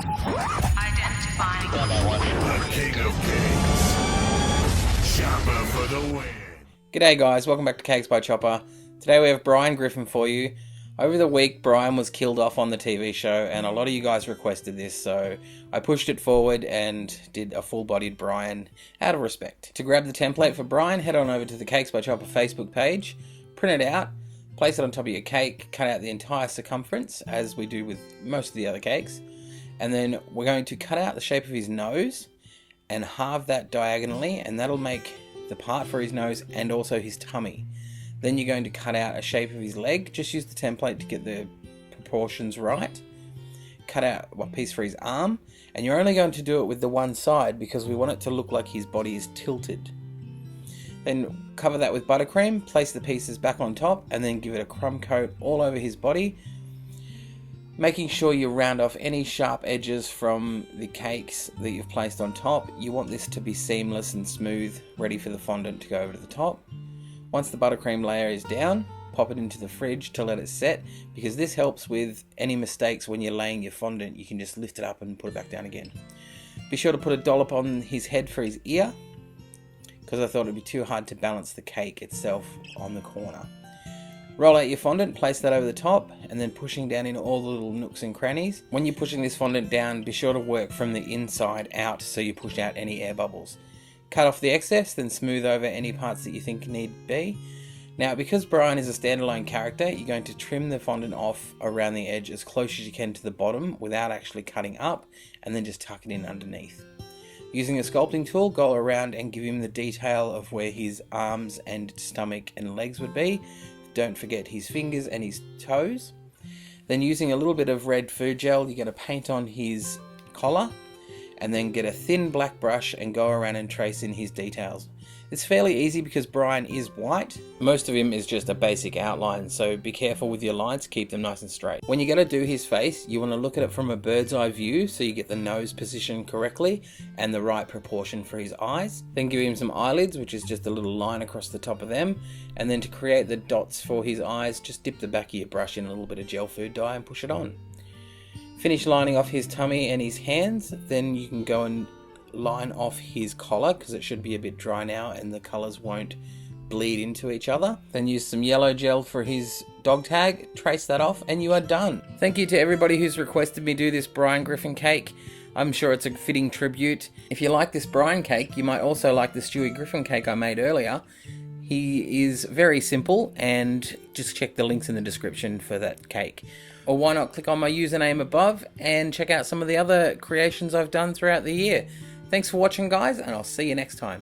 Identifying The king of cakes. Chopper for the win. G'day guys, welcome back to Cakes by Chopper. Today we have Brian Griffin for you. Over the week, Brian was killed off on the TV show and a lot of you guys requested this, so I pushed it forward and did a full-bodied Brian out of respect. To grab the template for Brian, head on over to the Cakes by Chopper Facebook page, print it out, place it on top of your cake, cut out the entire circumference as we do with most of the other cakes, and then we're going to cut out the shape of his nose and halve that diagonally, and that'll make the part for his nose and also his tummy. Then you're going to cut out a shape of his leg. Just use the template to get the proportions right. Cut out a piece for his arm, and you're only going to do it with the one side because we want it to look like his body is tilted. Then cover that with buttercream, place the pieces back on top, and then give it a crumb coat all over his body, making sure you round off any sharp edges from the cakes that you've placed on top. You want this to be seamless and smooth, ready for the fondant to go over to the top. Once the buttercream layer is down, pop it into the fridge to let it set, because this helps with any mistakes when you're laying your fondant. You can just lift it up and put it back down again. Be sure to put a dollop on his head for his ear, because I thought it'd be too hard to balance the cake itself on the corner. Roll out your fondant, place that over the top, and then pushing down in all the little nooks and crannies. When you're pushing this fondant down, be sure to work from the inside out so you push out any air bubbles. Cut off the excess, then smooth over any parts that you think need be. Now, because Brian is a standalone character, you're going to trim the fondant off around the edge as close as you can to the bottom without actually cutting up, and then just tuck it in underneath. Using a sculpting tool, go around and give him the detail of where his arms and stomach and legs would be. Don't forget his fingers and his toes. Then using a little bit of red food gel, you're going to paint on his collar, and then get a thin black brush and go around and trace in his details. It's fairly easy because Brian is white. Most of him is just a basic outline, so be careful with your lines, keep them nice and straight. When you're going to do his face, you want to look at it from a bird's eye view so you get the nose positioned correctly and the right proportion for his eyes. Then give him some eyelids, which is just a little line across the top of them, and then to create the dots for his eyes, just dip the back of your brush in a little bit of gel food dye and push it on. Finish lining off his tummy and his hands, then you can go and line off his collar because it should be a bit dry now and the colours won't bleed into each other. Then use some yellow gel for his dog tag, trace that off, and you are done. Thank you to everybody who's requested me do this Brian Griffin cake. I'm sure it's a fitting tribute. If you like this Brian cake, you might also like the Stewie Griffin cake I made earlier. He is very simple, and just check the links in the description for that cake. Or why not click on my username above and check out some of the other creations I've done throughout the year. Thanks for watching, guys, and I'll see you next time.